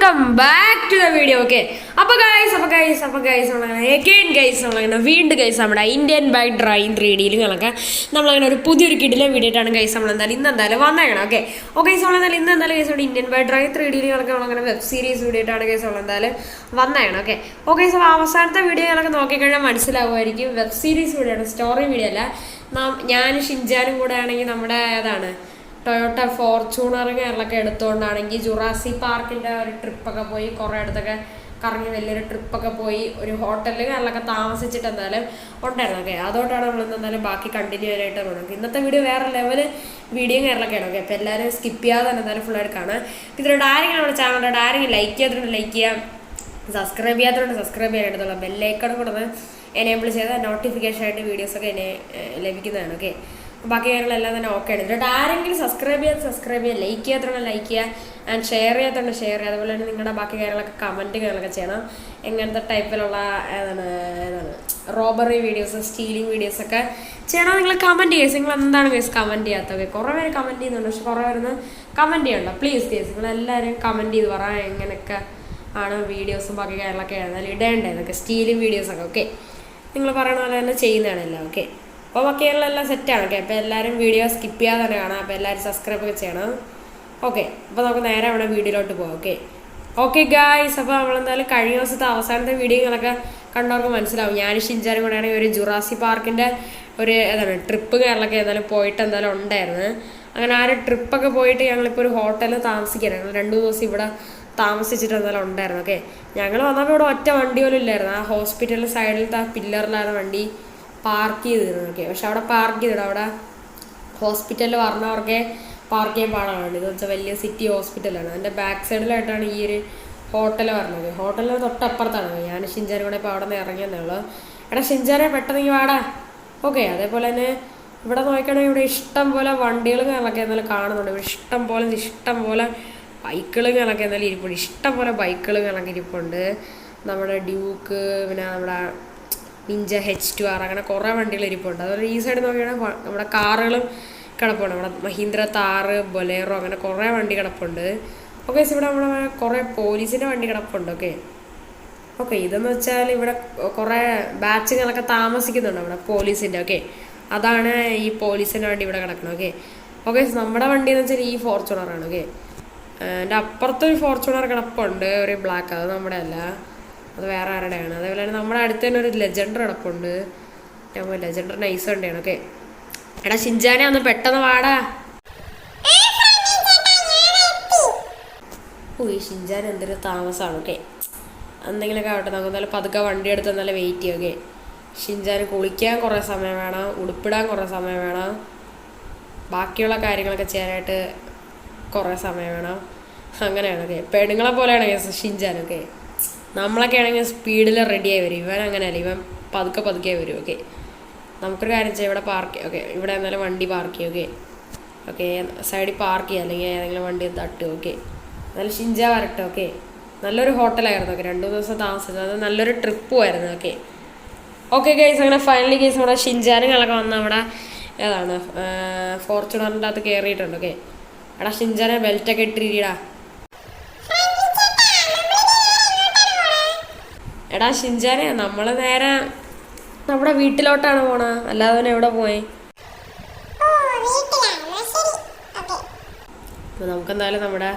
Welcome back to the video. Okay, അപ്പോൾ guys നമ്മളങ്ങനെ വീണ്ടും ഗൈസ് നമ്മുടെ ഇന്ത്യൻ ബൈക്ക് ഡ്രൈവിംഗ് 3D നമ്മളങ്ങനെ ഒരു പുതിയൊരു കിടിലൻ വീഡിയോ ആയിട്ടാണ് ഗൈസ് നമ്മൾ എന്തായാലും വന്നേക്കണം. ഓക്കെ നമ്മളെന്തായാലും ഗൈസ് നമ്മുടെ ഇന്ത്യൻ ബൈക്ക് ഡ്രൈവിംഗ് 3D നമ്മളങ്ങനെ വെബ് സീരീസ് വീഡിയോ ആയിട്ടാണ് ഗൈസ് നമ്മളെന്തായാലും വന്നേക്കണം. ഓക്കെ അപ്പോൾ അവസാനത്തെ വീഡിയോ നോക്കിക്കഴിഞ്ഞാൽ മനസ്സിലാവുമായിരിക്കും, വെബ് സീരീസ് വീഡിയോ ആണ്, സ്റ്റോറി വീഡിയോ അല്ല. ഞാൻ ഷിൻജാനും കൂടെ ആണെങ്കിൽ നമ്മുടെ ഏതാണ് ടൊയോട്ട ഫോർച്യൂണർ കേരളമൊക്കെ എടുത്തുകൊണ്ടാണെങ്കിൽ ജുറാസി പാർക്കിൻ്റെ ഒരു ട്രിപ്പൊക്കെ പോയി, കുറേ അടുത്തൊക്കെ കറങ്ങി വലിയൊരു ട്രിപ്പൊക്കെ പോയി, ഒരു ഹോട്ടലിൽ കേരളമൊക്കെ താമസിച്ചിട്ട് എന്തായാലും ഉണ്ടായിരുന്നു. ഓക്കെ, അതുകൊണ്ടാണ് നമ്മളിന്ന് എന്തായാലും ബാക്കി കണ്ടിന്യൂ ആയിട്ട് തുടങ്ങുന്നത്. ഇന്നത്തെ വീഡിയോ വേറെ ലെവൽ വീഡിയോ കേരളമൊക്കെയാണ്. ഓക്കെ, അപ്പോൾ എല്ലാവരും സ്കിപ്പ് ചെയ്യാതെ തന്നെ എന്തായാലും ഫുള്ളായിട്ട് കാണാം. ഇതിലൂടെ ആരെങ്കിലും നമ്മുടെ ചാനലിലൂടെ ആരെങ്കിലും ലൈക്ക് ചെയ്യാത്തതുകൊണ്ട് ലൈക്ക് ചെയ്യാം, സബ്സ്ക്രൈബ് ചെയ്യാത്തതുകൊണ്ട് സബ്സ്ക്രൈബ് ചെയ്യാനായിട്ടുള്ള ബെല്ലൈക്കൺ കൂടെ ഒന്ന് എനേബിൾ ചെയ്താൽ നോട്ടിഫിക്കേഷൻ ആയിട്ട് വീഡിയോസൊക്കെ എന്നെ ലഭിക്കുന്നതാണ്. ഓക്കെ, ബാക്കി കാര്യങ്ങളെല്ലാം തന്നെ ഓക്കെ ആണ്. ഇതിലോട്ട് ആരെങ്കിലും സബ്സ്ക്രൈബ് ചെയ്യുക, ലൈക്ക് ചെയ്യാത്തതുകൊണ്ട് ലൈക്ക് ചെയ്യുക, ആൻഡ് ഷെയർ ചെയ്യാത്തതുകൊണ്ട് ഷെയർ ചെയ്യുക. അതുപോലെ തന്നെ നിങ്ങളുടെ ബാക്കി കാര്യങ്ങളൊക്കെ കമൻറ്റുകളൊക്കെ ചെയ്യണം. എങ്ങനത്തെ ടൈപ്പിലുള്ള ഏതാണ് റോബറി വീഡിയോസ്, സ്റ്റീലിംഗ് വീഡിയോസൊക്കെ ചെയ്യണം. നിങ്ങൾ കമൻറ്റ് ചെയ്യുക. നിങ്ങൾ എന്താണ് കേസ് കമൻറ്റ് ചെയ്യാത്തത്? കുറേ പേര് കമൻറ്റ് ചെയ്യുന്നുണ്ട്, പക്ഷെ കുറേ പേരൊന്നും കമൻറ്റ് ചെയ്യണ്ട. പ്ലീസ് കേസ് നിങ്ങളെല്ലാവരും കമൻറ്റ് ചെയ്ത് പറയാം എങ്ങനെയൊക്കെ ആണ് വീഡിയോസും ബാക്കി കാര്യങ്ങളൊക്കെ ആയിരുന്നാലും ഇടേണ്ടത്. ഇതൊക്കെ സ്റ്റീലിംഗ് വീഡിയോസൊക്കെ ഓക്കെ നിങ്ങൾ പറയണ പോലെ തന്നെ ചെയ്യുന്നതാണല്ലോ. ഓക്കെ, അപ്പോൾ ബാക്കിയെല്ലാം സെറ്റാണ്. ഓക്കെ, അപ്പോൾ എല്ലാവരും വീഡിയോ സ്കിപ്പ് ചെയ്യാതെ തന്നെ കാണാം. അപ്പോൾ എല്ലാവരും സബ്സ്ക്രൈബ് ഒക്കെ ചെയ്യണം. ഓക്കെ, അപ്പോൾ നമുക്ക് നേരെ അവിടെ വീഡിയോയിലോട്ട് പോകാം. ഓക്കെ ഗായ്സ്, അപ്പോൾ നമ്മളെന്തായാലും കഴിഞ്ഞ ദിവസത്തെ അവസാനത്തെ വീഡിയോകളൊക്കെ കണ്ടവർക്ക് മനസ്സിലാവും. ഞാൻ ഷിൻജാനും കൂടെ ആണെങ്കിൽ ഒരു ജുറാസി പാർക്കിൻ്റെ ഒരു ട്രിപ്പ് കേരളമൊക്കെ എന്തായാലും പോയിട്ട് എന്തായാലും ഉണ്ടായിരുന്നു. അങ്ങനെ ആ ഒരു ട്രിപ്പൊക്കെ പോയിട്ട് ഞങ്ങളിപ്പോൾ ഒരു ഹോട്ടലിൽ താമസിക്കുകയാണ്. ഞങ്ങൾ 2 ദിവസം ഇവിടെ താമസിച്ചിട്ട് എന്തായാലും ഉണ്ടായിരുന്നു. ഓക്കെ, ഞങ്ങൾ വന്നപ്പോൾ ഇവിടെ ഒറ്റ വണ്ടി പോലും ഇല്ലായിരുന്നു. ആ ഹോസ്പിറ്റലിൻ്റെ സൈഡിലത്തെ ആ പില്ലറിലാണ് വണ്ടി പാർക്ക് ചെയ്തിരുന്നു. ഓക്കെ, പക്ഷെ അവിടെ പാർക്ക് ചെയ്തിടും, അവിടെ ഹോസ്പിറ്റലിൽ പറഞ്ഞവർക്കെ പാർക്ക് ചെയ്യാൻ പാടാണ്. ഇതെന്ന് വെച്ചാൽ വലിയ സിറ്റി ഹോസ്പിറ്റലാണ്. അതിൻ്റെ ബാക്ക് സൈഡിലായിട്ടാണ് ഈ ഒരു ഹോട്ടൽ പറഞ്ഞത്. ഹോട്ടലിന് തൊട്ടപ്പുറത്താണ്. ഞാൻ ഷിൻജാനും കൂടെ ഇപ്പോൾ അവിടെ നിന്ന് ഇറങ്ങിയെന്നേ ഉള്ളൂ. എടാ ഷിൻജാനെ പെട്ടെന്ന് ഈ വാടാ. ഓക്കെ, അതേപോലെ തന്നെ ഇവിടെ നോക്കുകയാണെങ്കിൽ ഇവിടെ ഇഷ്ടം പോലെ വണ്ടികൾ കണക്കെ എന്നാലും കാണുന്നുണ്ട്. ഇവിടെ ഇഷ്ടം പോലെ ബൈക്കുകൾ കണക്കെ എന്നാലും ഇരിപ്പുണ്ട്. ഇഷ്ടം പോലെ ബൈക്കുകൾ കണക്ക് ഇരിപ്പുണ്ട്. നമ്മുടെ ഡ്യൂക്ക്, പിന്നെ നമ്മുടെ നിഞ്ച H2R, അങ്ങനെ കുറേ വണ്ടികൾ ഇരിപ്പുണ്ട്. അതുപോലെ ഈ സൈഡ് നോക്കിയാണെങ്കിൽ നമ്മുടെ കാറുകളും കിടപ്പുണ്ട്. നമ്മുടെ മഹീന്ദ്ര താർ, ബൊലേറോ, അങ്ങനെ കുറേ വണ്ടി കിടപ്പുണ്ട്. ഓക്കെ, ഇവിടെ നമ്മുടെ കുറേ പോലീസിൻ്റെ വണ്ടി കിടപ്പുണ്ട്. ഓക്കെ ഇതെന്ന് വെച്ചാൽ ഇവിടെ കുറേ ബാച്ചുകളൊക്കെ താമസിക്കുന്നുണ്ട് അവിടെ പോലീസിൻ്റെ. ഓക്കെ, അതാണ് ഈ പോലീസിൻ്റെ വണ്ടി ഇവിടെ കിടക്കുന്നത്. ഓക്കെ നമ്മുടെ വണ്ടി എന്ന് വെച്ചാൽ ഈ ഫോർച്യൂണറാണ്. ഓക്കെ, എൻ്റെ അപ്പുറത്തൊരു ഫോർച്യൂണർ കിടപ്പുണ്ട്, ഒരു ബ്ലാക്ക്, അത് നമ്മുടെ അല്ല, അത് വേറെ ആരുടെയാണ്. അതേപോലെ തന്നെ നമ്മുടെ അടുത്ത് തന്നെ ഒരു ലെജൻഡർ കിടപ്പുണ്ട്. ലെജൻഡർ നൈസ് വണ്ടിയാണ്. ഓക്കെ, എടാ ഷിൻജാനെ ഒന്ന് പെട്ടെന്ന് വാടാ. ഈ ഷിൻജാൻ എന്തൊരു താമസമാണ്. ഓക്കെ, എന്തെങ്കിലുമൊക്കെ ആവട്ടെ, നമുക്ക് നല്ല പതുക്കെ വണ്ടി എടുത്ത് നല്ല വെയിറ്റ് ചെയ്യും. ഓക്കെ, ഷിൻജാന് കുളിക്കാൻ കുറേ സമയം വേണം, ഉടുപ്പിടാൻ കുറേ സമയം വേണം, ബാക്കിയുള്ള കാര്യങ്ങളൊക്കെ ചെയ്യാനായിട്ട് കുറേ സമയം വേണം. അങ്ങനെയാണ്. ഓക്കെ, പെണ്ണുങ്ങളെ പോലെയാണ് ഷിൻജാനൊക്കെ. നമ്മളൊക്കെ ആണെങ്കിൽ സ്പീഡിൽ റെഡിയായി വരും. ഇവൻ അങ്ങനെയല്ല, ഇവൻ പതുക്കെ വരും. ഓക്കെ, നമുക്കൊരു കാര്യം ചെയ്യാം, ഇവിടെ പാർക്ക് ചെയ്യാം. ഓക്കെ, ഇവിടെ എന്നാലും വണ്ടി പാർക്ക് ചെയ്യും. ഓക്കെ സൈഡിൽ പാർക്ക് ചെയ്യുക, അല്ലെങ്കിൽ ഏതെങ്കിലും വണ്ടി തട്ടും. ഓക്കെ, എന്നാലും ഷിൻജ വരട്ടെ. ഓക്കെ, നല്ലൊരു ഹോട്ടലായിരുന്നു. ഓക്കെ, 2 ദിവസം താമസിച്ചത്, അത് നല്ലൊരു ട്രിപ്പുമായിരുന്നു. ഓക്കെ ഗൈസ്, അങ്ങനെ ഫൈനലി ഗൈസ് നമ്മുടെ ഷിൻജാനുകളൊക്കെ വന്ന് അവിടെ ഏതാണ് ഫോർച്യൂണറിൻ്റെ അകത്ത് കയറിയിട്ടുണ്ട്. ഓക്കെ, എടാ ഷിൻജാനെ ബെൽറ്റൊക്കെ ഇട്ടിരിടാ. എടാ ഷിൻജാനെ, നമ്മൾ നേരെ നമ്മുടെ വീട്ടിലോട്ടാണ് പോണ, അല്ലാതെ തന്നെ എവിടെ പോയി? അപ്പോൾ നമുക്കെന്തായാലും നമ്മുടെ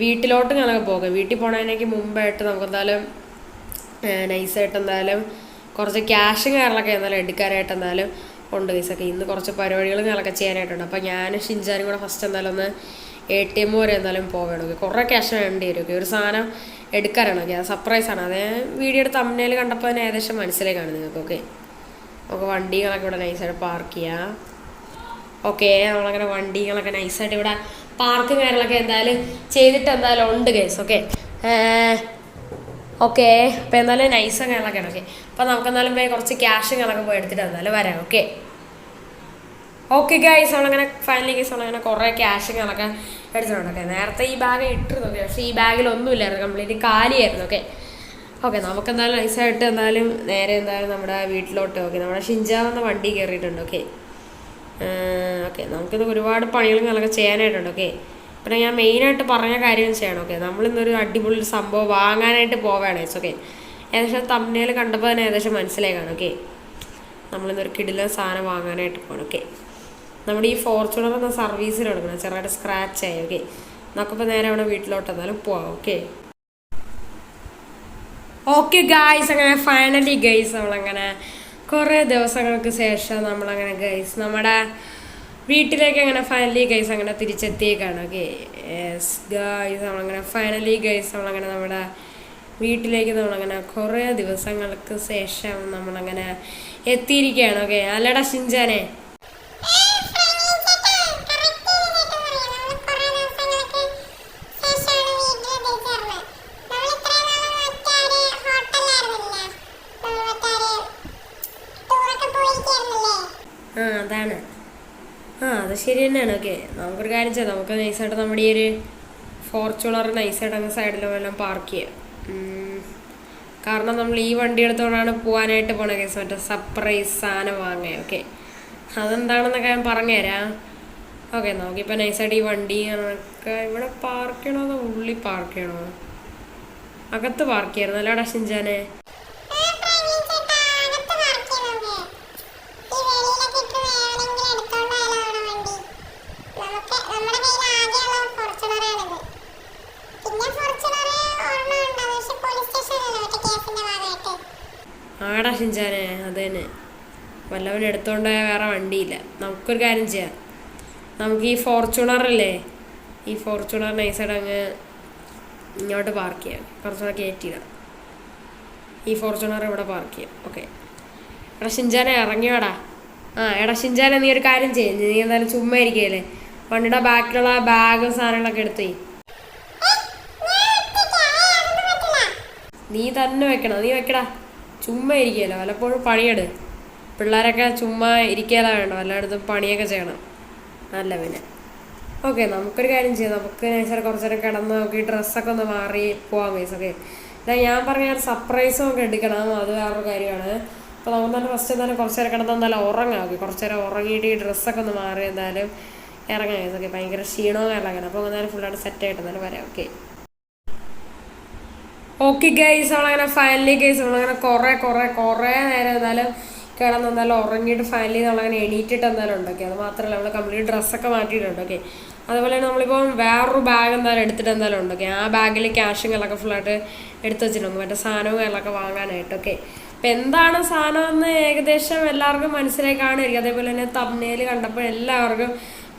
വീട്ടിലോട്ട് ഞങ്ങൾക്ക് പോകാം. വീട്ടിൽ പോണതിനേക്ക് മുമ്പായിട്ട് നമുക്കെന്തായാലും നൈസായിട്ട് എന്തായാലും കുറച്ച് ക്യാഷ് കാര്യങ്ങളൊക്കെ എന്തായാലും എടുക്കാനായിട്ട് എന്തായാലും ഉണ്ട് ഗൈസൊക്കെ. ഇന്ന് കുറച്ച് പരിപാടികൾ ഞങ്ങളൊക്കെ ചെയ്യാനായിട്ടുണ്ട്. അപ്പോൾ ഞാൻ ഷിൻജാനും കൂടെ ഫസ്റ്റ് എന്തായാലും ഒന്ന് ATM വരെ എന്തായാലും പോകണം. കുറേ ക്യാഷ് വേണ്ടി വരും. ഒരു സാധനം എടുക്കാനാണ്. ഓക്കെ, അത് സർപ്രൈസാണ്. അതേ വീഡിയോയുടെ തമ്മിൽ കണ്ടപ്പോൾ തന്നെ ഏകദേശം മനസ്സിലേക്കാണ് നിങ്ങൾക്ക്. നമുക്ക് വണ്ടികളൊക്കെ ഇവിടെ നൈസായിട്ട് പാർക്ക് ചെയ്യാം. ഓക്കെ, നമ്മളങ്ങനെ വണ്ടികളൊക്കെ നൈസായിട്ട് ഇവിടെ പാർക്ക് കാര്യങ്ങളൊക്കെ എന്തായാലും ചെയ്തിട്ട് എന്തായാലും ഉണ്ട് ഗൈസ്. ഓക്കെ അപ്പോൾ എന്തായാലും നൈസ് കാര്യങ്ങളൊക്കെയാണ്. അപ്പോൾ നമുക്ക് എന്തായാലും പോയി കുറച്ച് ക്യാഷ് കാര്യങ്ങളൊക്കെ പോയി എടുത്തിട്ട് എന്തായാലും വരാം. ഓക്കെ ഗൈസ്, നമ്മളങ്ങനെ ഫൈനലി ഗൈസ് നമ്മളങ്ങനെ കുറേ ക്യാഷ് കാര്യങ്ങളൊക്കെ എടുത്തിട്ടുണ്ട്. നേരത്തെ ഈ ബാഗ് ഇട്ടിരുന്നു, പക്ഷേ ഈ ബാഗിലൊന്നുമില്ലായിരുന്നു, കംപ്ലീറ്റ് കാലിയായിരുന്നു. ഓക്കെ നമുക്ക് എന്തായാലും നൈസായിട്ട് എന്തായാലും നേരെ എന്തായാലും നമ്മുടെ വീട്ടിലോട്ട്. ഓക്കെ, നമ്മുടെ ഷിൻജാൻ വണ്ടി കയറിയിട്ടുണ്ട്. ഓക്കെ നമുക്കിത് ഒരുപാട് പണികളും കാര്യങ്ങളൊക്കെ ചെയ്യാനായിട്ടുണ്ട്. ഓക്കെ പിന്നെ ഞാൻ മെയിനായിട്ട് പറഞ്ഞ കാര്യം ചെയ്യണം. ഓക്കെ, നമ്മളിന്നൊരു അടിപൊളി സംഭവം വാങ്ങാനായിട്ട് പോവുകയാണ് ഗൈസ്. ഓക്കെ, ഏകദേശം തമ്മിൽ കണ്ടപ്പോൾ തന്നെ ഏകദേശം മനസ്സിലായി കാണും. ഓക്കെ, നമ്മളിന്നൊരു കിടിലൻ സാധനം വാങ്ങാനായിട്ട് പോകണം. ഓക്കെ, നമ്മുടെ ഈ ഫോർച്യൂണർ എന്ന സർവീസിൽ എടുക്കണം, ചെറുതായിട്ട് സ്ക്രാച്ച് ആയി. ഓക്കെ, നമുക്കിപ്പോൾ നേരെ അവിടെ വീട്ടിലോട്ട് എന്നാലും പോവാം. ഓക്കെ ഓക്കെ ഗൈസ്, അങ്ങനെ ഫൈനലി ഗൈസ് നമ്മളങ്ങനെ കുറേ ദിവസങ്ങൾക്ക് ശേഷം നമ്മളങ്ങനെ ഗൈസ് നമ്മുടെ വീട്ടിലേക്ക് അങ്ങനെ ഫൈനലി ഗൈസ് അങ്ങനെ തിരിച്ചെത്തിയേക്കാണ്. ഓക്കെ യെസ് ഗൈസ്, നമ്മളങ്ങനെ ഫൈനലി ഗൈസ് നമ്മളങ്ങനെ നമ്മുടെ വീട്ടിലേക്ക് നമ്മളങ്ങനെ കുറേ ദിവസങ്ങൾക്ക് ശേഷം നമ്മളങ്ങനെ എത്തിയിരിക്കുകയാണ്. ഓക്കെ, അല്ലടാ ഷിൻചാനെ? അതാണ്. അത് ശരി തന്നെയാണ്. ഓക്കെ, നമുക്കൊരു കാര്യം ചെയ്യാം, നമുക്ക് നൈസായിട്ട് നമ്മുടെ ഈ ഒരു ഫോർച്യൂണർ നൈസായിട്ട് അങ്ങ് സൈഡിലും എല്ലാം പാർക്ക് ചെയ്യാം. കാരണം നമ്മൾ ഈ വണ്ടി എടുത്തുകൊണ്ടാണ് പോകാനായിട്ട് പോണ കേസ്, മറ്റേ സർപ്രൈസ് സാധനം വാങ്ങാൻ. ഓക്കെ, അതെന്താണെന്നൊക്കെ ഞാൻ പറഞ്ഞുതരാം. ഓക്കെ, നമുക്കിപ്പോൾ നൈസായിട്ട് ഈ വണ്ടി ഇവിടെ പാർക്ക് ചെയ്യണോ അതോ ഉള്ളിൽ പാർക്ക് ചെയ്യണോ? അകത്ത് പാർക്ക് ചെയ്യണം അല്ലേടാ ഷിൻചാനെ? ആടാ ഷിൻചാനെ, അത് തന്നെ. വല്ലവൻ എടുത്തോണ്ട് വേറെ വണ്ടിയില്ല. നമുക്കൊരു കാര്യം ചെയ്യാം, നമുക്ക് ഈ ഫോർച്യൂണറല്ലേ, ഈ ഫോർച്യൂണർ നൈസായിട്ട് അങ്ങ് ഇങ്ങോട്ട് പാർക്ക് ചെയ്യാം, കുറച്ചുകൂടെ കയറ്റിയിടാം. ഈ ഫോർച്യൂണർ ഇവിടെ പാർക്ക് ചെയ്യാം. ഓക്കെ, എടാ ഷിൻചാനെ ഇറങ്ങിയോടാ. എടാ ഷിൻചാനെ, നീ ഒരു കാര്യം ചെയ്യും, നീ എന്തായാലും ചുമ്മാ ഇരിക്കുകയല്ലേ, വണ്ടിയുടെ ബാക്കിലുള്ള ബാഗും സാധനങ്ങളൊക്കെ എടുത്തേ. നീ തന്നെ വെക്കണം, നീ വെക്കടാ. ചുമ്മാ ഇരിക്കുകയല്ലോ, വല്ലപ്പോഴും പണിയെട്. പിള്ളേരൊക്കെ ചുമ്മാ ഇരിക്കാതെ വേണ്ട, വല്ലയിടത്തും പണിയൊക്കെ ചെയ്യണം. അല്ല പിന്നെ. ഓക്കെ, നമുക്കൊരു കാര്യം ചെയ്യാം, നമുക്ക് നൈസായിട്ട് കുറച്ച് നേരം കിടന്ന് നോക്കി ഡ്രസ്സൊക്കെ ഒന്ന് മാറി പോവാം ഗൈസ്. ഓക്കെ, ഞാൻ പറഞ്ഞ സർപ്രൈസും ഒക്കെ എടുക്കണം, അത് വേറൊരു കാര്യമാണ്. അപ്പോൾ നമുക്ക് തന്നെ ഫസ്റ്റ് എന്തായാലും കുറച്ച് നേരം കിടന്ന് എന്തായാലും ഉറങ്ങാം. ഓക്കെ, കുറച്ച് നേരം ഉറങ്ങിയിട്ട് ഈ ഡ്രസ്സൊക്കെ ഒന്ന് മാറി എന്തായാലും ഇറങ്ങാം ഗൈസ്. ഓക്കെ, ഭയങ്കര ക്ഷീണവും ഇറങ്ങണം. അപ്പോൾ എന്തായാലും ഫുള്ളായിട്ട് സെറ്റായിട്ട് എന്തായാലും വരാം. ഓക്കെ ഓക്കെ ഗൈസ്, നമ്മളങ്ങനെ ഫൈനലി ഗൈസ് നമ്മളങ്ങനെ കുറേ നേരം എന്തായാലും കിടന്ന് എന്തായാലും ഉറങ്ങിയിട്ട് ഫൈനലി നമ്മളങ്ങനെ എണീറ്റിട്ട് എന്തായാലും ഉണ്ട്. ഓക്കെ, അത് മാത്രമല്ല നമ്മൾ കംപ്ലീറ്റ് ഡ്രസ്സൊക്കെ മാറ്റിയിട്ടുണ്ട്. ഓക്കെ, അതുപോലെ നമ്മളിപ്പോൾ വേറൊരു ബാഗ് എന്തായാലും എടുത്തിട്ട് എന്തായാലും ഉണ്ട്. ഓക്കെ, ആ ബാഗിൽ ക്യാഷും കാര്യങ്ങളൊക്കെ ഫുള്ളായിട്ട് എടുത്ത് വെച്ചിട്ടുണ്ട്, മറ്റേ സാധനവും കാര്യങ്ങളൊക്കെ വാങ്ങാനായിട്ട്. ഓക്കെ, അപ്പം എന്താണ് സാധനം എന്ന് ഏകദേശം എല്ലാവർക്കും മനസ്സിലായി കാണുമായിരിക്കും. അതേപോലെ തന്നെ തംബ്നെയിൽ കണ്ടപ്പോൾ എല്ലാവർക്കും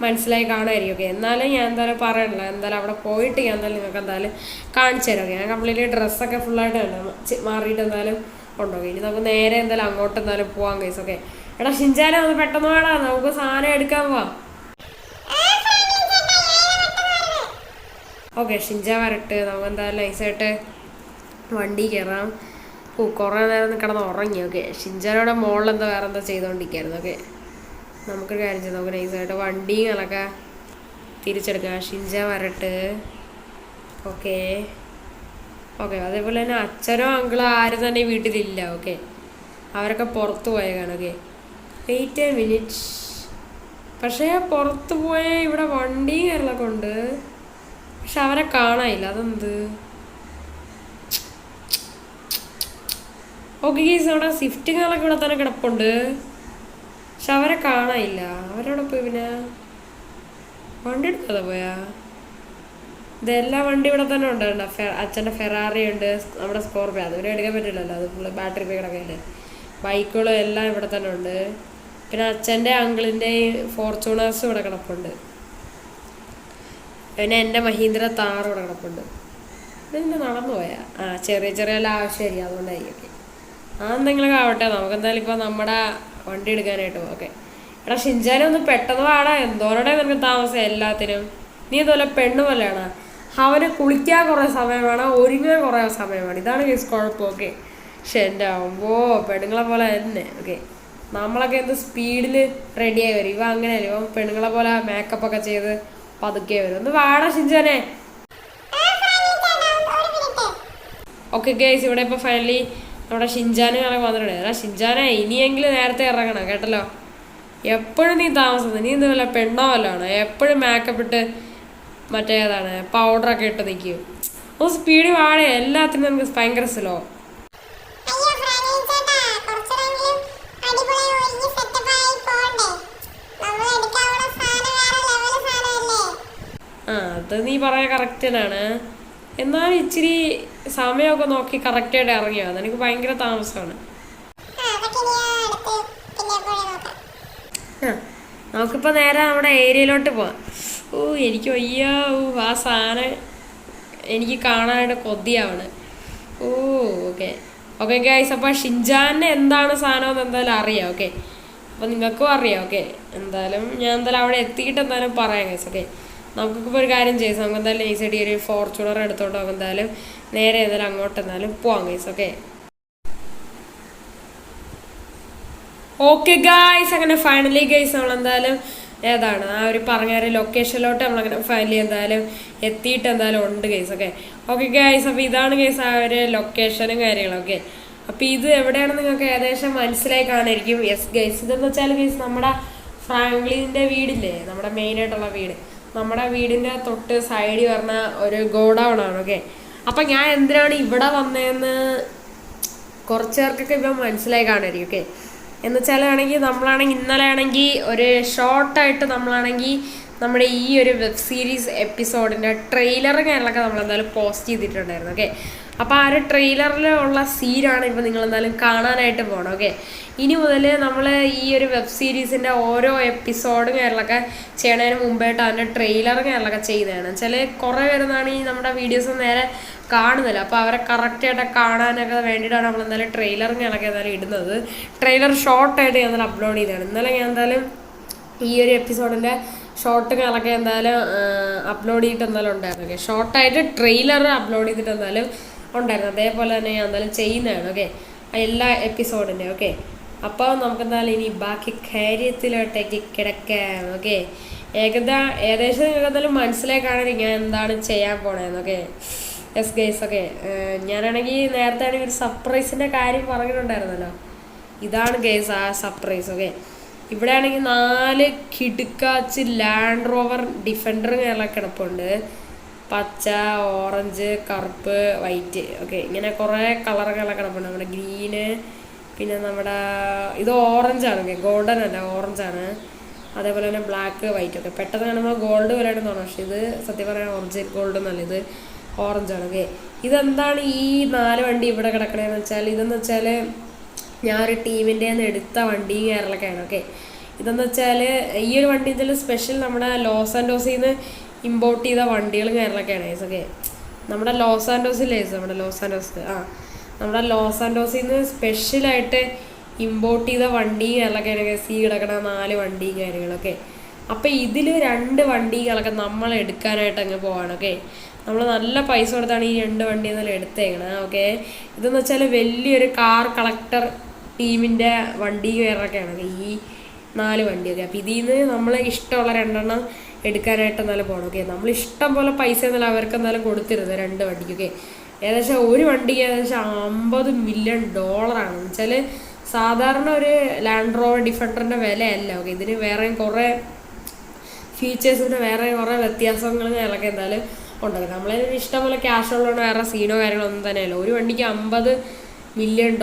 മനസ്സിലായി കാണുമായിരിക്കും. ഓക്കെ, എന്നാലും ഞാൻ എന്തായാലും പറയണില്ല, എന്തായാലും അവിടെ പോയിട്ട് ഞാൻ എന്തായാലും നിങ്ങൾക്ക് എന്തായാലും കാണിച്ചു തരാം. ഓക്കെ, ഞാൻ കംപ്ലീറ്റ്ലി ഡ്രസ്സൊക്കെ ഫുള്ളായിട്ട് മാറിയിട്ട് എന്തായാലും ഉണ്ടോ. ഇനി നമുക്ക് നേരെ എന്തായാലും അങ്ങോട്ട് എന്തായാലും പോവാം ഗൈസ്. ഓക്കെ, എടാ ഷിൻചാനെ ഒന്ന് പെട്ടെന്ന് വേടാ, നമുക്ക് സാധനം എടുക്കാൻ പോവാം. ഓക്കെ, ഷിൻചാൻ വരട്ടെ, നമുക്ക് എന്തായാലും നൈസായിട്ട് വണ്ടി കയറാം. കുറേ നേരം കിടന്ന് ഉറങ്ങി. ഓക്കെ, ഷിൻചാനോടെ മോളിലെന്താ വേറെ എന്താ ചെയ്തുകൊണ്ടിരിക്കുകയായിരുന്നു. ഓക്കെ, നമുക്കൊരു കാര്യം ചെയ്യാം, നമുക്ക് നൈസായിട്ട് വണ്ടിയും കണക്കെ തിരിച്ചെടുക്കാം. ഷിൻചാൻ വരട്ടെ. ഓക്കെ ഓക്കെ, അതേപോലെ തന്നെ അച്ഛനോ അങ്കിളോ ആരും തന്നെ വീട്ടിലില്ല. ഓക്കെ, അവരൊക്കെ പുറത്ത് പോയേക്കാണ്. Okay, 8 minutes. പക്ഷേ പുറത്ത് പോയ ഇവിടെ വണ്ടിയും കാര്യങ്ങളൊക്കെ ഉണ്ട്, പക്ഷെ അവരെ കാണാനില്ല. അതെന്ത്? ഓക്കെ ഗൈസ്, അവിടെ സ്വിഫ്റ്റുകളൊക്കെ ഇവിടെ തന്നെ കിടപ്പുണ്ട്, പക്ഷെ അവരെ കാണാനില്ല. അവരവിടെ പോയി, പിന്നെ വണ്ടി എടുക്കാതെ പോയാ? ഇതെല്ലാ വണ്ടി ഇവിടെ തന്നെ ഉണ്ട്. അച്ഛൻ്റെ ഫെറാറി ഉണ്ട്, നമ്മുടെ സ്കോർപിയോ, അതുവരെ എടുക്കാൻ പറ്റില്ലല്ലോ, അത് ഫുള്ള് ബാറ്ററി പോയി കിടക്കല്ലേ. ബൈക്കുകളും എല്ലാം ഇവിടെ തന്നെ ഉണ്ട്. പിന്നെ അച്ഛൻ്റെ അങ്കിളിൻ്റെയും ഫോർച്യൂണേഴ്സും ഇവിടെ കിടപ്പുണ്ട്. പിന്നെ എൻ്റെ മഹീന്ദ്ര താറും ഇവിടെ കിടപ്പുണ്ട്. ഇതെന്താ നടന്നു പോയാ? ചെറിയ എല്ലാം ആവശ്യമായിരിക്കും, അതുകൊണ്ടായിരിക്കും. എന്തെങ്കിലുമൊക്കെ ആവട്ടെ, നമുക്ക് എന്തായാലും ഇപ്പോൾ നമ്മുടെ വണ്ടി എടുക്കാനായിട്ട്. ഓക്കെ, എടാ ഷിൻചാനെ ഒന്ന് പെട്ടെന്ന് വാടാ, എന്തോരടെ നിനക്ക് താമസം എല്ലാത്തിനും. നീ ഇതുപോലെ പെണ്ണു പോലെയാണ്, അവന് കുളിക്കാൻ കുറേ സമയം വേണം, ഒരുങ്ങാൻ കുറേ സമയം വേണം. ഇതാണ് കേസ് കുഴപ്പം. ഓക്കെ, പക്ഷെ എൻ്റെ ആവുമ്പോൾ പെണ്ണുങ്ങളെ പോലെ തന്നെ. ഓക്കെ, നമ്മളൊക്കെ എന്ത് സ്പീഡിൽ റെഡിയായി വരും, ഇവ അങ്ങനെയല്ല. ഇവൻ പെണ്ണുങ്ങളെ പോലെ മേക്കപ്പൊക്കെ ചെയ്ത് പതുക്കെ വരും. ഒന്ന് വാടാ ഷിൻചാനെ. ഓക്കെ ഗൈസ്, ഇവിടെ ഇപ്പോൾ ഫൈനലി നമ്മുടെ ഷിൻചാന് കണക്ക് വന്നിട്ടുണ്ട്. അല്ല ഷിൻചാനെ, ഇനിയെങ്കിലും നേരത്തെ ഇറങ്ങണം കേട്ടല്ലോ. എപ്പോഴും നീ താമസം, നീ എന്തുമല്ല പെണ്ണോ വല്ലതാണ്, എപ്പോഴും മേക്കപ്പ് ഇട്ട് മറ്റേതാണ് പൗഡറൊക്കെ ഇട്ട് നിൽക്കും. ഒന്ന് സ്പീഡ് വാഴ, എല്ലാത്തിനും നമുക്ക് ഭയങ്കര സ്ലോ. അത് നീ പറയാൻ കറക്റ്റാണ്. എന്നാലും ഇച്ചിരി സമയമൊക്കെ നോക്കി കറക്റ്റായിട്ട് ഇറങ്ങിയോ, അതെനിക്ക് ഭയങ്കര താമസമാണ്. നമുക്കിപ്പോ നേരെ നമ്മുടെ ഏരിയയിലോട്ട് പോവാം. എനിക്ക് വയ്യ. ആ സാധനം എനിക്ക് കാണാനായിട്ട് കൊതിയാവണ്. ഓക്കെ ഓക്കെ ഗൈസ്, അപ്പൊ ഷിൻചാൻ്റെ എന്താണ് സാധനം എന്ന് എന്തായാലും അറിയാം. ഓക്കെ, അപ്പൊ നിങ്ങൾക്കും അറിയാം. ഓക്കെ, എന്തായാലും ഞാൻ എന്തായാലും അവിടെ എത്തിയിട്ട് എന്തായാലും പറയാം ഗൈസ്. ഓക്കെ, നമുക്കിപ്പോൾ ഒരു കാര്യം ചെയ്യാം. നമുക്ക് എന്തായാലും ഈ സൈഡ് ഒരു ഫോർച്യൂണർ എടുത്തോണ്ട് നമുക്ക് എന്തായാലും നേരെ എന്തായാലും അങ്ങോട്ട് എന്തായാലും പോവാം ഗൈസ്. ഓക്കെ ഓക്കെ ഗൈസ്, അങ്ങനെ ഫൈനലി ഗൈസ് നമ്മളെന്തായാലും ഏതാണ് ആ ഒരു പറഞ്ഞ ലൊക്കേഷനിലോട്ട് നമ്മളങ്ങനെ ഫൈനലി എന്തായാലും എത്തിയിട്ട് എന്തായാലും ഉണ്ട് ഗൈസ്. ഓക്കെ ഓക്കെ ഗൈസ്, അപ്പോൾ ഇതാണ് ഗൈസ് ആ ഒരു ലൊക്കേഷനും കാര്യങ്ങളൊക്കെ. അപ്പോൾ ഇത് എവിടെയാണെന്ന് നിങ്ങൾക്ക് ഏകദേശം മനസ്സിലായി കാണായിരിക്കും. യെസ് ഗൈസ്, ഇതെന്ന് വെച്ചാൽ ഗൈസ് നമ്മുടെ ഫ്രാങ്ക്ലിൻ്റെ വീടില്ലേ, നമ്മുടെ മെയിനായിട്ടുള്ള വീട്, നമ്മുടെ വീടിൻ്റെ തൊട്ട് സൈഡിൽ പറഞ്ഞ ഒരു ഗോഡൗൺ ആണ്. ഓക്കെ, അപ്പം ഞാൻ എന്തിനാണ് ഇവിടെ വന്നതെന്ന് കുറച്ച് പേർക്കൊക്കെ ഇപ്പം മനസ്സിലായി കാണായിരിക്കും. ഓക്കെ, എന്ന് വെച്ചാലാണെങ്കിൽ നമ്മളാണെങ്കിൽ ഇന്നലെ ആണെങ്കിൽ ഒരു ഷോർട്ടായിട്ട് നമ്മളാണെങ്കിൽ നമ്മുടെ ഈ ഒരു വെബ് സീരീസ് എപ്പിസോഡിൻ്റെ ട്രെയിലർ കാര്യങ്ങളൊക്കെ നമ്മളെന്തായാലും പോസ്റ്റ് ചെയ്തിട്ടുണ്ടായിരുന്നു. ഓക്കെ, അപ്പോൾ ആ ഒരു ട്രെയിലറിലുള്ള സീനാണ് ഇപ്പോൾ നിങ്ങളെന്തായാലും കാണാനായിട്ട് പോകണം. ഓക്കെ, ഇനി മുതൽ നമ്മൾ ഈ ഒരു വെബ് സീരീസിൻ്റെ ഓരോ എപ്പിസോഡും കാര്യങ്ങളൊക്കെ ചെയ്യണതിന് മുമ്പായിട്ട് അതിൻ്റെ ട്രെയിലർ കാര്യങ്ങളൊക്കെ ചെയ്യുന്നതാണ്. വെച്ചാൽ കുറേ പേരുന്നാണ് ഈ നമ്മുടെ വീഡിയോസ് നേരെ കാണുന്നില്ല. അപ്പോൾ അവരെ കറക്റ്റായിട്ട് കാണാനൊക്കെ വേണ്ടിയിട്ടാണ് നമ്മൾ എന്തായാലും ട്രെയിലറും കാര്യങ്ങളൊക്കെ എന്തായാലും ഇടുന്നത്. ട്രെയിലർ ഷോർട്ടായിട്ട് ഞാൻ എന്തായാലും അപ്ലോഡ് ചെയ്തതാണ്. ഇന്നലെ ഞാൻ എന്തായാലും ഈ ഒരു എപ്പിസോഡിൻ്റെ ഷോർട്ട് കാര്യങ്ങളൊക്കെ എന്തായാലും അപ്ലോഡ് ചെയ്തിട്ട് എന്തായാലും ഉണ്ടായിരുന്നു. ഓക്കെ, ഷോർട്ടായിട്ട് ട്രെയിലർ അപ്ലോഡ് ചെയ്തിട്ട് എന്തായാലും ഉണ്ടായിരുന്നു. അതേപോലെ തന്നെ ഞാൻ എന്തായാലും ചെയ്യുന്നതാണ്. ഓക്കെ, എല്ലാ എപ്പിസോഡിൻ്റെ. ഓക്കെ, അപ്പോൾ നമുക്ക് എന്തായാലും ഇനി ബാക്കി കാര്യത്തിലോട്ടേക്ക് കിടക്കാം. ഓക്കെ, ഏകദേശം നിങ്ങൾക്ക് എന്തായാലും മനസ്സിലായി കാണാൻ ഞാൻ എന്താണ് ചെയ്യാൻ പോണേന്ന്. Okay yes guys. ഓക്കെ, ഞാനാണെങ്കിൽ നേരത്തെ ആണെങ്കിൽ ഒരു സർപ്രൈസിൻ്റെ കാര്യം പറഞ്ഞിട്ടുണ്ടായിരുന്നല്ലോ. ഇതാണ് ഗൈസ് ആ സർപ്രൈസ്. ഓക്കെ, ഇവിടെ ആണെങ്കിൽ 4 കിടുക്കാച്ച് ലാൻഡ് റോവർ ഡിഫൻഡർ കാര്യങ്ങളൊക്കെ കിടപ്പുണ്ട്. പച്ച, ഓറഞ്ച്, കറുപ്പ്, വൈറ്റ്. ഓക്കെ, ഇങ്ങനെ കുറേ കളറുകളൊക്കെ കിടപ്പുണ്ട്. നമ്മുടെ ഗ്രീന്, പിന്നെ നമ്മുടെ ഇത് ഓറഞ്ചാണ്. ഓക്കെ, ഗോൾഡൻ അല്ല, ഓറഞ്ചാണ്. അതേപോലെ തന്നെ ബ്ലാക്ക്, വൈറ്റ്. ഒക്കെ പെട്ടെന്ന് കാണുമ്പോൾ ഗോൾഡ് വരെയാണെന്ന് തോന്നുന്നു, പക്ഷേ ഇത് സത്യം പറയാൻ ഒറിജിനൽ ഗോൾഡ് എന്നല്ല, ഇത് ഓറഞ്ചാണ്. ഓക്കെ, ഇതെന്താണ് ഈ 4 വണ്ടി ഇവിടെ കിടക്കണതെന്ന് വെച്ചാൽ, ഇതെന്ന് വെച്ചാൽ ഞാൻ ഒരു ടീമിൻ്റെ എടുത്ത വണ്ടി കേരളക്കാണ്. ഓക്കെ, ഇതെന്ന് വെച്ചാൽ ഈ ഒരു വണ്ടി വെച്ചാൽ സ്പെഷ്യൽ നമ്മുടെ ലോസ് ആൻഡോസിൽ നിന്ന് ഇമ്പോർട്ട് ചെയ്ത വണ്ടികൾ കേരളക്കാണ്. ഓക്കെ, നമ്മുടെ ലോസ് ആൻഡോസിലെ നമ്മുടെ ലോസ് ആൻഡോസിൽ നിന്ന് സ്പെഷ്യലായിട്ട് ഇമ്പോർട്ട് ചെയ്ത വണ്ടി കേരളക്കാണ്. ഈ കിടക്കണ 4 വണ്ടി കാര്യങ്ങളൊക്കെ. അപ്പോൾ ഇതിൽ 2 വണ്ടികളൊക്കെ നമ്മൾ എടുക്കാനായിട്ട് അങ്ങ് പോവാണ്. ഓക്കെ, നമ്മൾ നല്ല പൈസ കൊടുത്താണ് ഈ 2 വണ്ടി എന്നാലും എടുത്തേക്കണം. ഓക്കെ, ഇതെന്ന് വെച്ചാൽ വലിയൊരു കാർ കളക്ടർ ടീമിൻ്റെ വണ്ടി കാര്യങ്ങളൊക്കെയാണ് ഈ 4 വണ്ടിയൊക്കെ. അപ്പോൾ ഇതിൽ നിന്ന് നമ്മൾ ഇഷ്ടമുള്ള 2 എടുക്കാനായിട്ട് എന്നാലും പോകണം. ഓക്കെ, നമ്മൾ ഇഷ്ടം പോലെ പൈസ എന്നാലും അവർക്ക് എന്നാലും കൊടുത്തിരുന്നത് 2 വണ്ടിക്കൊക്കെ. ഏകദേശം ഒരു വണ്ടിക്ക് ഏകദേശം $50 മില്യൺ എന്ന് വെച്ചാൽ സാധാരണ ഒരു ലാൻഡ് റോവർ ഡിഫൻഡറിൻ്റെ വിലയല്ല. ഓക്കെ, ഇതിന് വേറെ കുറേ ഫീച്ചേഴ്സിന് വേറെ കുറേ വ്യത്യാസങ്ങൾ കാര്യങ്ങളൊക്കെ എന്തായാലും ഉണ്ടാകും. നമ്മളതിന് ഇഷ്ടംപോലെ ക്യാഷ് ഉള്ളതുകൊണ്ട് വേറെ സീനോ കാര്യങ്ങളോ ഒന്നും തന്നെയല്ല. ഒരു വണ്ടിക്ക് $50 മില്യൺ.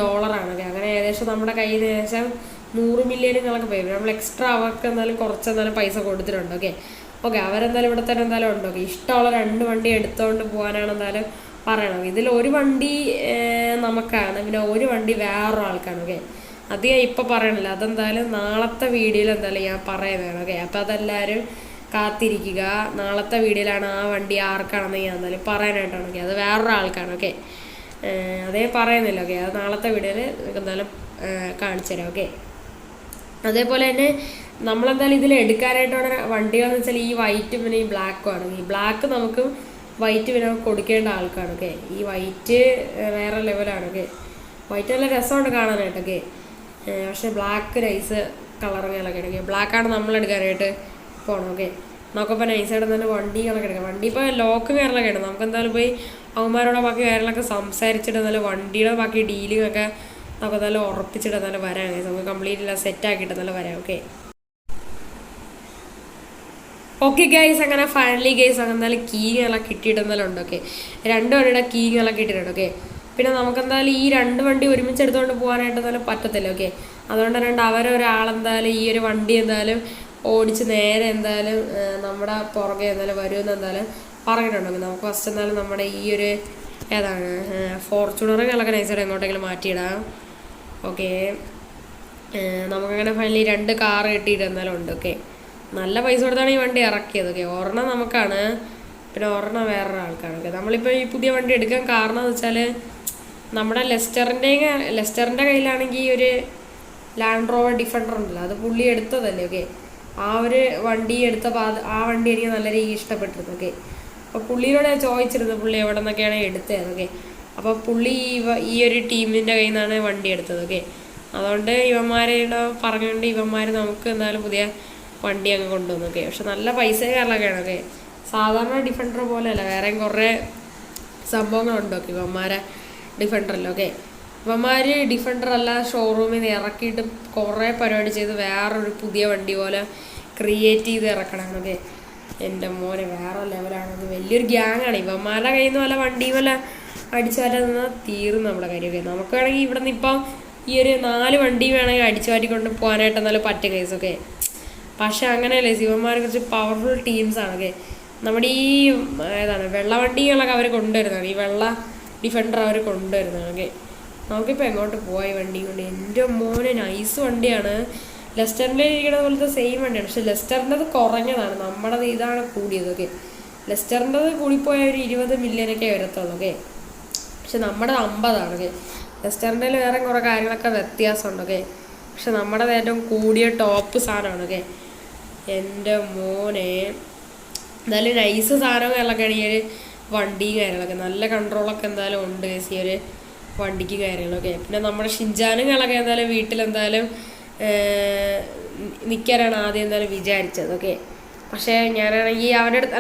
ഓക്കെ, അങ്ങനെ ഏകദേശം നമ്മുടെ കയ്യിൽ നിന്ന് ഏകദേശം 100 മില്യണുകളൊക്കെ പോയി. നമ്മൾ എക്സ്ട്രാ അവർക്ക് എന്തായാലും കുറച്ചെന്തായാലും പൈസ കൊടുത്തിട്ടുണ്ട്. ഓക്കെ ഓക്കെ, അവരെന്തായാലും ഇവിടെ തന്നെ എന്തായാലും ഉണ്ട്. ഓക്കെ, ഇഷ്ടമുള്ള 2 വണ്ടി എടുത്തുകൊണ്ട് പോകാനാണ് എന്തായാലും പറയണം. ഇതിൽ ഒരു വണ്ടി നമുക്കാണ്, പിന്നെ ഒരു വണ്ടി വേറൊരാൾക്കാണ്. ഓക്കെ, അത് ഞാൻ ഇപ്പം പറയണില്ല, അതെന്തായാലും നാളത്തെ വീഡിയോയിൽ എന്തായാലും ഞാൻ പറയുന്നതാണ്. ഓക്കെ, അപ്പോൾ അതെല്ലാവരും കാത്തിരിക്കുക. നാളത്തെ വീഡിയോയിലാണ് ആ വണ്ടി ആർക്കാണെന്ന് ഞാൻ എന്തായാലും പറയാനായിട്ടാണ്. ഓക്കെ, അത് വേറൊരാൾക്കാണ്. ഓക്കെ, അതേ പറയുന്നില്ല. ഓക്കെ, അത് നാളത്തെ വീഡിയോയിൽ നിങ്ങൾക്ക് എന്തായാലും കാണിച്ചു തരാം. ഓക്കെ, അതേപോലെ തന്നെ നമ്മളെന്തായാലും ഇതിൽ എടുക്കാനായിട്ടുള്ള വണ്ടികളെന്ന് വെച്ചാൽ ഈ വൈറ്റും പിന്നെ ഈ ബ്ലാക്കും ആണ്. ഈ ബ്ലാക്ക് നമുക്ക് വൈറ്റ് പിന്നെ കൊടുക്കേണ്ട ആൾക്കാണ്. ഓക്കെ, ഈ വൈറ്റ് വേറെ ലെവലാണ്. ഓക്കെ, വൈറ്റ് നല്ല രസമുണ്ട് കാണാനായിട്ടൊക്കെ, പക്ഷേ ബ്ലാക്ക് നൈസ് കളറുകളൊക്കെ എടുക്കുക. ബ്ലാക്കാണ് നമ്മൾ എടുക്കാനായിട്ട് പോകണം. ഓക്കെ, നമുക്കിപ്പോൾ നൈസായിട്ട് തന്നെ വണ്ടികളൊക്കെ എടുക്കാം. വണ്ടി ഇപ്പോൾ ലോക്ക് കാര്യങ്ങളൊക്കെ ഉണ്ട്. നമുക്ക് എന്തായാലും പോയി അവന്മാരോടെ ബാക്കി കാര്യങ്ങളൊക്കെ സംസാരിച്ചിട്ട് എന്നാലും വണ്ടിയുടെ ബാക്കി ഡീലിങ്ങൊക്കെ നമുക്ക് എന്തായാലും ഉറപ്പിച്ചിട്ട് എന്നാലും വരാം. നമുക്ക് കംപ്ലീറ്റ് എല്ലാം സെറ്റാക്കിയിട്ട് എന്നാലും വരാം. ഓക്കെ ഓക്കെ ഗൈസ്, അങ്ങനെ ഫൈനലി ഗൈസ് എന്തായാലും കീങ്ങെല്ലാം കിട്ടിയിട്ട് എന്തായാലും ഉണ്ട്. ഓക്കെ, 2 വണ്ടിയുടെ കീങ്ങെല്ലാം കിട്ടിയിട്ടുണ്ട്. ഓക്കെ, പിന്നെ നമുക്ക് എന്തായാലും ഈ 2 വണ്ടി ഒരുമിച്ച് എടുത്തുകൊണ്ട് പോകാനായിട്ട് എന്തായാലും പറ്റത്തില്ല. ഓക്കെ, അതുകൊണ്ട് തന്നെ അവരൊരാളെന്തായാലും ഈ ഒരു വണ്ടി എന്തായാലും ഓടിച്ച് നേരെ എന്തായാലും നമ്മുടെ പുറകെ എന്തായാലും വരുമെന്ന് എന്തായാലും പറഞ്ഞിട്ടുണ്ടെങ്കിൽ നമുക്ക് ഫസ്റ്റ് എന്തായാലും നമ്മുടെ ഈ ഒരു ഏതാണ് ഫോർച്യൂണറുകളൊക്കെ നൈസായിട്ട് എങ്ങോട്ടെങ്കിലും മാറ്റിയിടാം. ഓക്കെ, നമുക്കങ്ങനെ ഫൈനലി 2 കാർ കിട്ടിയിട്ട് എന്തായാലും ഉണ്ട്. ഓക്കെ, നല്ല പൈസ കൊടുത്താണ് ഈ വണ്ടി ഇറക്കിയത്. ഓക്കെ, ഒരെണ്ണം നമുക്കാണ്, പിന്നെ ഒരെണ്ണം വേറൊരു ആൾക്കാണ്. ഓക്കെ, നമ്മളിപ്പോൾ ഈ പുതിയ വണ്ടി എടുക്കാൻ കാരണം എന്ന് വെച്ചാൽ നമ്മുടെ ലെസ്റ്ററിൻ്റെ കയ്യിലാണെങ്കിൽ ഈ ഒരു ലാൻഡ് റോവർ ഡിഫൻഡർ ഉണ്ടല്ലോ, അത് പുള്ളി എടുത്തതല്ലേ. ഓക്കെ, ആ ഒരു വണ്ടി എടുത്തപ്പോൾ ആ വണ്ടി എനിക്ക് നല്ല രീതിയിൽ ഇഷ്ടപ്പെട്ടിരുന്നു. ഓക്കെ, അപ്പോൾ പുള്ളിയോട് ഞാൻ ചോദിച്ചിരുന്നു പുള്ളി എവിടെ നിന്നൊക്കെയാണ് എടുത്തത്. ഓക്കെ, അപ്പോൾ പുള്ളി ഈ ഒരു ടീമിൻ്റെ കയ്യിൽ നിന്നാണ് വണ്ടി എടുത്തത്. ഓക്കെ, അതുകൊണ്ട് ഇവന്മാരോട് പറഞ്ഞുകൊണ്ട് ഇവന്മാർ നമുക്ക് എന്തായാലും പുതിയ വണ്ടി അങ്ങ് കൊണ്ടുവന്നു. ഓക്കെ, പക്ഷെ നല്ല പൈസ കാര്യങ്ങളൊക്കെയാണ്. ഓക്കെ, സാധാരണ ഡിഫൻഡർ പോലെയല്ല, വേറെയും കുറേ സംഭവങ്ങളുണ്ട്. ഓക്കെ, ഇവന്മാരെ ഡിഫൻഡറല്ലോ. ഓക്കെ, ഇവന്മാർ ഡിഫൻഡർ അല്ല ഷോറൂമിൽ നിന്ന് ഇറക്കിയിട്ട് കുറേ പരിപാടി ചെയ്ത് വേറൊരു പുതിയ വണ്ടി പോലെ ക്രിയേറ്റ് ചെയ്ത് ഇറക്കണം. ഓക്കെ, എൻ്റെ മോനെ വേറെ ലെവലാണത്. വലിയൊരു ഗ്യാങ്ങാണ്. ഇവന്മാരുടെ കയ്യിൽ നിന്ന് വല്ല വണ്ടി പോലെ അടിച്ചു മാറ്റാൻ നിന്നാൽ തീർന്നു നമ്മുടെ കാര്യമൊക്കെ. നമുക്ക് വേണമെങ്കിൽ ഇവിടെ നിന്ന് ഇപ്പം ഈ ഒരു 4 വണ്ടി വേണമെങ്കിൽ അടിച്ചു മാറ്റിക്കൊണ്ട് പോകാനായിട്ട് എന്നാലും പറ്റും കേസ്. ഓക്കെ, പക്ഷെ അങ്ങനെയല്ലേ, ശിവന്മാരെ കുറച്ച് പവർഫുൾ ടീംസാണ്. ഓക്കെ, നമ്മുടെ ഈ ഏതാണ് വെള്ള വണ്ടികളൊക്കെ അവർ കൊണ്ടുവരുന്നതാണ്, ഈ വെള്ള ഡിഫൻഡർ അവർ കൊണ്ടുവരുന്നതാണ്. ഓക്കെ, നമുക്കിപ്പോൾ എങ്ങോട്ട് പോയി വണ്ടി കൊണ്ട്? എൻ്റെ മോനെ നൈസ് വണ്ടിയാണ്. ലെസ്റ്ററിൻ്റെ ഇരിക്കുന്ന പോലത്തെ സെയിം വണ്ടിയാണ്, പക്ഷെ ലെസ്റ്ററിൻ്റെത് കുറഞ്ഞതാണ്, നമ്മുടേത് ഇതാണ് കൂടിയത്. ഓക്കെ, ലെസ്റ്ററിൻ്റെത് കൂടിപ്പോയ ഒരു 20 മില്യനൊക്കെ വരത്തുള്ളൂ. ഓക്കെ, പക്ഷെ നമ്മുടെ 50ആണ്. ഓക്കെ, ലെസ്റ്ററിൻ്റെ വേറെ കുറേ കാര്യങ്ങളൊക്കെ വ്യത്യാസമുണ്ട്. ഓക്കെ, പക്ഷെ നമ്മുടെ ഏറ്റവും കൂടിയ ടോപ്പ് സാധനമാണ്. ഓക്കെ, എൻ്റെ മോനെ എന്തായാലും നൈസ് സാധനങ്ങളൊക്കെയാണ് ഈ ഒരു വണ്ടിയും കാര്യങ്ങളൊക്കെ. നല്ല കൺട്രോളൊക്കെ എന്തായാലും ഉണ്ട് ഈ ഒരു വണ്ടിക്ക് കാര്യങ്ങളൊക്കെ. പിന്നെ നമ്മുടെ ഷിൻജാനുകളൊക്കെ എന്തായാലും വീട്ടിലെന്തായാലും നിൽക്കാനാണ് ആദ്യം എന്തായാലും വിചാരിച്ചത്. ഓക്കെ, പക്ഷേ ഞാനാണെങ്കിൽ അവൻ്റെ അടുത്ത്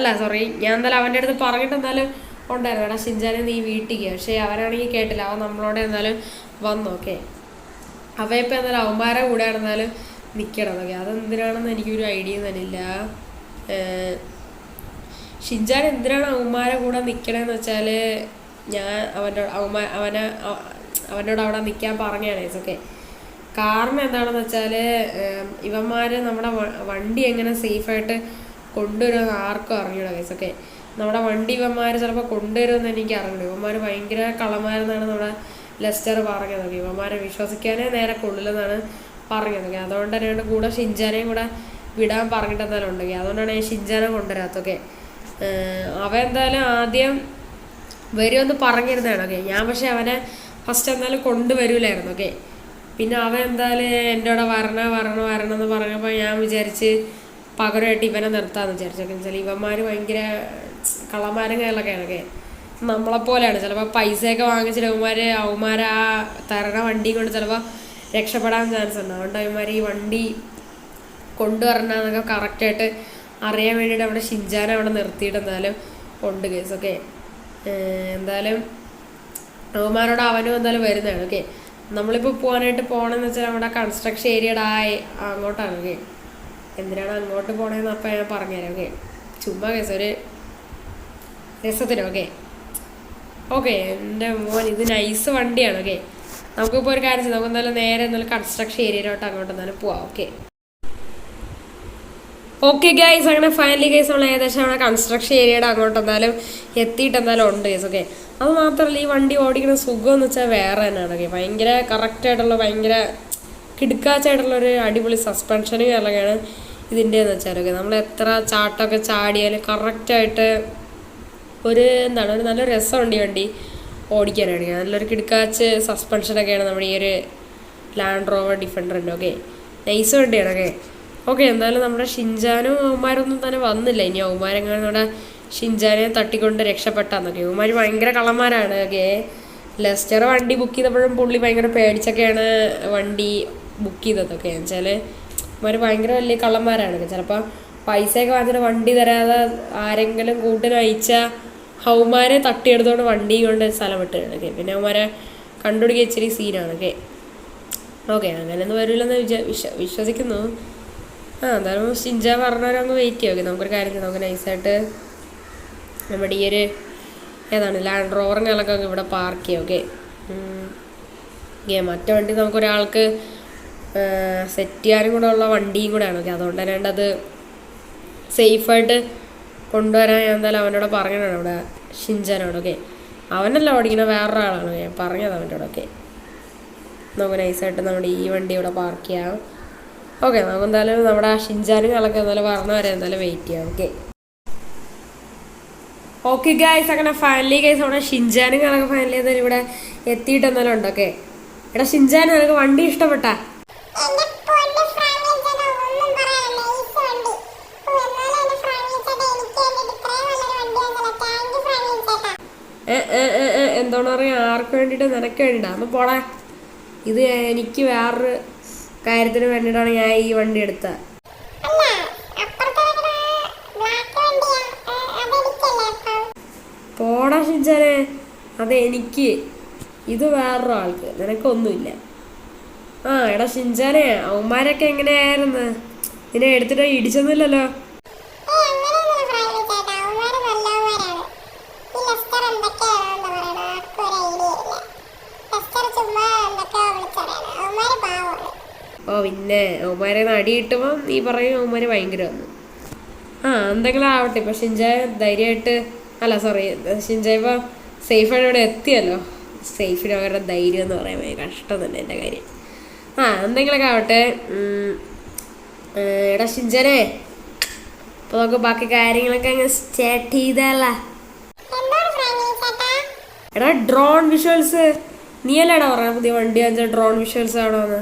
ഞാൻ എന്തായാലും അവൻ്റെ അടുത്ത് പറഞ്ഞിട്ട് എന്തായാലും ഉണ്ടായിരുന്നു, എടാ ഷിൻജാനെ നീ വീട്ടിലേക്ക്. പക്ഷേ അവനാണെങ്കിൽ കേട്ടില്ല, അവൻ നമ്മളോട് എന്തായാലും വന്നു. ഓക്കെ, അവയിപ്പോൾ എന്തായാലും അവന്മാരെ കൂടെ എന്തായാലും നിൽക്കണം. ഓക്കെ, അതെന്തിനാണെന്ന് എനിക്കൊരു ഐഡിയ തന്നില്ല. ഷിൻജാൻ എന്തിനാണ് അവന്മാരെ കൂടെ നിൽക്കണമെന്ന് വെച്ചാൽ ഞാൻ അവനോട് അവിടെ നിൽക്കാൻ പറഞ്ഞാണ്. ഓക്കെ, കാരണം എന്താണെന്ന് വെച്ചാൽ ഇവന്മാർ നമ്മുടെ വണ്ടി എങ്ങനെ സേഫായിട്ട് കൊണ്ടുവരുമെന്ന് ആർക്കും അറിഞ്ഞൂടാ കേസ്. ഓക്കെ, നമ്മുടെ വണ്ടി ഇവന്മാർ ചിലപ്പോൾ കൊണ്ടുവരുമെന്ന് എനിക്ക് അറിഞ്ഞു. ഇവന്മാർ ഭയങ്കര കള്ളന്മാരെന്നാണ് നമ്മുടെ ലെസ്റ്റർ പറഞ്ഞത്. ഓക്കെ, ഇവന്മാരെ വിശ്വസിക്കാനേ നേരെ കൊള്ളില്ലെന്നാണ് പറഞ്ഞത്. ഓക്കെ, അതുകൊണ്ട് തന്നെയാണ് കൂടെ ഷിൻജാനെയും കൂടെ വിടാൻ പറഞ്ഞിട്ട് എന്തായാലും ഉണ്ടെങ്കിൽ, അതുകൊണ്ടാണ് ഞാൻ ഷിൻജാനെ കൊണ്ടുവരാത്തൊക്കെ. അവൻ എന്തായാലും ആദ്യം വരുമെന്ന് പറഞ്ഞിരുന്നതാണ്. ഓക്കെ, ഞാൻ പക്ഷെ അവനെ ഫസ്റ്റ് എന്തായാലും കൊണ്ടുവരൂലായിരുന്നു. ഓക്കെ, പിന്നെ അവൻ എന്തായാലും എൻ്റെ കൂടെ വരണം എന്ന് പറഞ്ഞപ്പോൾ ഞാൻ വിചാരിച്ച് പകരമായിട്ട് ഇവനെ നിർത്താമെന്ന് വിചാരിച്ചു. ഓക്കെ, വെച്ചാൽ ഇവന്മാർ ഭയങ്കര കള്ളന്മാരങ്ങളൊക്കെയാണ്. ഓക്കെ, നമ്മളെപ്പോലെയാണ്. ചിലപ്പോൾ പൈസയൊക്കെ വാങ്ങിച്ചിട്ട് അവന്മാർ ആ തരണ വണ്ടി കൊണ്ട് ചിലപ്പോൾ രക്ഷപ്പെടാൻ ചാൻസ് ഉണ്ട്. അതുകൊണ്ട് അവന്മാർ ഈ വണ്ടി കൊണ്ടുവരണമെന്നൊക്കെ കറക്റ്റായിട്ട് അറിയാൻ വേണ്ടിയിട്ട് അവിടെ ഷിൻജാനെ അവിടെ നിർത്തിയിട്ട് എന്തായാലും ഉണ്ട് കേസ്. ഓക്കെ, എന്തായാലും അവന്മാരോട് അവനും എന്തായാലും വരുന്നതാണ്. ഓക്കെ, നമ്മളിപ്പോൾ പോകണമെന്ന് വെച്ചാൽ നമ്മുടെ കൺസ്ട്രക്ഷൻ ഏരിയയുടെ അങ്ങോട്ടാണ്. ഓക്കെ, എന്തിനാണ് അങ്ങോട്ട് പോകണമെന്ന് അപ്പം ഞാൻ പറഞ്ഞുതരാം. ഓക്കെ, ചുമ്മാ കേസ് ഒരു രസത്തിന്. ഓക്കെ ഓക്കെ എൻ്റെ മോൻ ഇത് നൈസ് വണ്ടിയാണ്. ഓക്കെ, നമുക്കിപ്പോൾ ഒരു കാര്യം ചെയ്യാം, നമുക്ക് എന്തായാലും നേരെ എന്തായാലും കൺസ്ട്രക്ഷൻ ഏരിയയിലോട്ട് അങ്ങോട്ട് എന്തായാലും പോവാം. ഓക്കെ ഗൈസ്, അങ്ങനെ ഫൈനലി ഗൈസ് നമ്മൾ ഏകദേശം നമ്മുടെ കൺസ്ട്രക്ഷൻ ഏരിയയുടെ അങ്ങോട്ട് എന്തായാലും എത്തിയിട്ട് എന്തായാലും ഉണ്ട് ഗൈസ്. ഓക്കെ, അത് മാത്രമല്ല ഈ വണ്ടി ഓടിക്കുന്ന സുഖം എന്ന് വെച്ചാൽ വേറെ തന്നെയാണ്. ഓക്കെ, ഭയങ്കര കറക്റ്റായിട്ടുള്ള ഭയങ്കര കിടുക്കാച്ചായിട്ടുള്ളൊരു അടിപൊളി സസ്പെൻഷനും കാര്യങ്ങളൊക്കെയാണ് ഇതിൻ്റെയെന്ന് വെച്ചാൽ. ഓക്കെ, നമ്മൾ എത്ര ചാട്ടമൊക്കെ ചാടിയാലും കറക്റ്റായിട്ട് ഒരു നല്ല രസമുണ്ട് ഈ വണ്ടി ഓടിക്കാനാണ്. നല്ലൊരു കിടുക്കാച്ച് സസ്പെൻഷനൊക്കെയാണ് നമ്മുടെ ഈ ഒരു ലാൻഡ് റോവർ ഡിഫൻഡറിൻ്റെ. ഓക്കെ, നൈസ് വണ്ടിയാണ്. ഓക്കെ, എന്തായാലും നമ്മുടെ ഷിൻജാനും അവന്മാരൊന്നും തന്നെ വന്നില്ല. ഇനി അവന്മാരെങ്ങനെ നമ്മുടെ ഷിൻജാനെ തട്ടിക്കൊണ്ട് രക്ഷപ്പെട്ടാന്നൊക്കെ. അവന്മാർ ഭയങ്കര കള്ളന്മാരാണ്. ഓക്കെ, ലെസ്റ്റർ വണ്ടി ബുക്ക് ചെയ്തപ്പോഴും പുള്ളി ഭയങ്കര പേടിച്ചൊക്കെയാണ് വണ്ടി ബുക്ക് ചെയ്തതൊക്കെ. എന്ന് വെച്ചാൽ അവന്മാർ ഭയങ്കര വലിയ കള്ളന്മാരാണ്. ചിലപ്പോൾ പൈസയൊക്കെ വാങ്ങിച്ചിട്ട് വണ്ടി തരാതെ ആരെങ്കിലും കൂട്ടിന് അയച്ചാൽ അവന്മാരെ തട്ടിയെടുത്തോണ്ട് വണ്ടി കൊണ്ട് സ്ഥലം വിട്ടുകയാണ്. ഓക്കെ, പിന്നെ അവന്മാരെ കണ്ടുപിടിക്കുക ഇച്ചിരി സീനാണ്. ഓക്കെ, അങ്ങനെയൊന്നും വരില്ലെന്ന് വിശ്വസിക്കുന്നു. എന്തായാലും ഷിൻജാൻ പറഞ്ഞവരങ്ങ് വെയിറ്റ് ചെയ്യാം. ഓക്കെ, നമുക്കൊരു കാര്യം ചെയ്യാം. നമുക്ക് നൈസായിട്ട് നമ്മുടെ ഈ ഒരു ഏതാണ് ലാൻഡ് റോവറിങ്ങളൊക്കെ ഇവിടെ പാർക്ക് ചെയ്യാം. ഓക്കെ, മറ്റേ വണ്ടി നമുക്കൊരാൾക്ക് സെറ്റ് ചെയ്യാനും കൂടെ ഉള്ള വണ്ടിയും കൂടെയാണ്. ഓക്കെ, അതുകൊണ്ട് തന്നെ അത് സേഫായിട്ട് കൊണ്ടുവരാൻ ഞാൻ എന്തായാലും അവനോട് പറഞ്ഞതാണ് അവിടെ ഷിൻജാനോട്. ഓക്കെ, അവനല്ല ഓടിക്കുന്ന വേറൊരാളാണ്, ഞാൻ പറഞ്ഞത് അവനോട്. ഓക്കെ, നമുക്ക് നൈസായിട്ട് നമ്മുടെ ഈ വണ്ടി ഇവിടെ പാർക്ക് ചെയ്യാം. ഓക്കെ, നമുക്ക് എന്തായാലും നമ്മുടെ ഷിൻജാനുകളൊക്കെ എന്തായാലും പറഞ്ഞവരെ എന്തായാലും വെയിറ്റ് ചെയ്യാം. ഓക്കെ ഗൈസ്, അങ്ങനെ ഫൈനലി ഗൈസ് നമ്മുടെ ഷിൻജാനുകളൊക്കെ ഫൈനലി എന്തായാലും ഇവിടെ എത്തിയിട്ട് എന്തായാലും ഉണ്ട്. ഓക്കെ, എടാ ഷിൻജാൻ, നിനക്ക് വണ്ടി ഇഷ്ടപ്പെട്ടാ? എന്തോന്ന് പറയാ, ആർക്ക് വേണ്ടിയിട്ട്? നിനക്ക് വേണ്ടിയിട്ടാ? ഒന്ന് പോടാ. ഇത് എനിക്ക് വേറൊരു കാര്യത്തിന് വേണ്ടിയിട്ടാണ് ഞാൻ ഈ വണ്ടി എടുത്തത്. പോടാ ഷിൻജാനെ, അത് എനിക്ക്, ഇത് വേറൊരാൾക്ക്, നിനക്കൊന്നുമില്ല. എടാ ഷിൻജാനെ, അവന്മാരൊക്കെ എങ്ങനെയായിരുന്നു? നിന്നെ എടുത്തിട്ട് ഇടിച്ചൊന്നുമില്ലല്ലോ? പിന്നെ അവന്മാരെ അടി കിട്ടുമ്പോൾ നീ പറയും അവന്മാര് ഭയങ്കര വന്നു. എന്തെങ്കിലും ആവട്ടെ. ഇപ്പൊ ഷിൻജാൻ ധൈര്യമായിട്ട്, അല്ല സോറി, ഷിൻജാൻ ഇപ്പൊ സേഫായിട്ട് ഇവിടെ എത്തിയല്ലോ. സേഫിന് അവരുടെ ധൈര്യം എന്ന് പറയാൻ കഷ്ടം തന്നെ എൻ്റെ കാര്യം. എന്തെങ്കിലുമൊക്കെ ആവട്ടെ. എടാ ഷിൻജാനെ, അപ്പൊ നമുക്ക് ബാക്കി കാര്യങ്ങളൊക്കെ അങ്ങ് സ്റ്റാർട്ട് ചെയ്തല്ല. എടാ ഡ്രോൺ വിഷ്വൽസ്, നീ അല്ലേടാ പറയാ പുതിയ വണ്ടി വാങ്ങിച്ച ഡ്രോൺ വിഷ്വൽസ് ആണോന്ന്?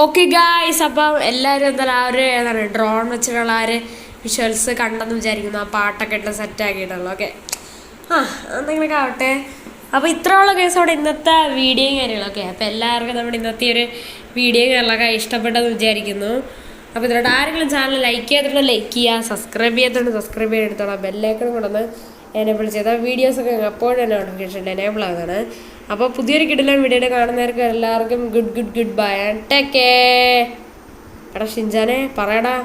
ഓക്കെ ഗായ്സ്, അപ്പം എല്ലാവരും എന്തായാലും ആ ഒരു ഏതാണ് ഡ്രോൺ വെച്ചിട്ടുള്ള ആ ഒരു വിഷ്വൽസ് കണ്ടെന്ന് വിചാരിക്കുന്നു. ആ പാട്ടൊക്കെ ഇട്ട് സെറ്റാക്കിയിട്ടുള്ളൂ. ഓക്കെ, എന്തെങ്കിലുമൊക്കെ ആവട്ടെ. അപ്പോൾ ഇത്രയുള്ള കേസോടെ ഇന്നത്തെ വീഡിയോയും കാര്യങ്ങളൊക്കെ. അപ്പോൾ എല്ലാവർക്കും നമ്മുടെ ഇന്നത്തെ ഒരു വീഡിയോയും കാര്യങ്ങളൊക്കെ ഇഷ്ടപ്പെട്ടെന്ന് വിചാരിക്കുന്നു. അപ്പോൾ ഇതിലോട്ട് ആരെങ്കിലും ചാനൽ ലൈക്ക് ചെയ്തിട്ടുള്ള ലൈക്ക് ചെയ്യുക, സബ്സ്ക്രൈബ് ചെയ്യാത്തതുകൊണ്ട് സബ്സ്ക്രൈബ് ചെയ്തെടുത്തോളാം. ബെല്ലൈക്കൺ കൊണ്ടൊന്ന് എനേബിൾ ചെയ്താൽ വീഡിയോസൊക്കെ അപ്പോഴും തന്നെ നോട്ടിഫിക്കേഷൻ എനേബിൾ ആകുന്നതാണ്. അപ്പോൾ പുതിയൊരു കിടിലൻ വീഡിയോ കാണുന്നവർക്ക് എല്ലാവർക്കും good bye and take care. എടാ ഷിൻജാനെ പറയടാ.